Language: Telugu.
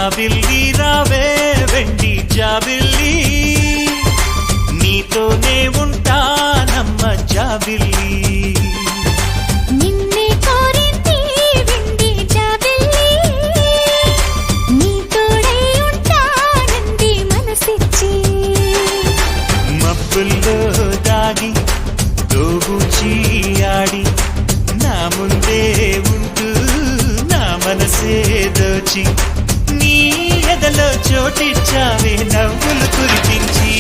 జాబిల్లి రావే వెండి జాబిల్లి, నీతోనే ఉంటానమ్మ జాబిల్లి. నిన్నే కోరింది వెండి జాబిల్లి, నీ తోడై ఉంటానంది మనసిచ్చి. మబ్బుల్లో దాగి దోబూచి ఆడి నా ముందే ఉంటూ నా మనసే దోచి, నీ ఎదలో చోటిచ్చావే నవ్వులు కురిపించి.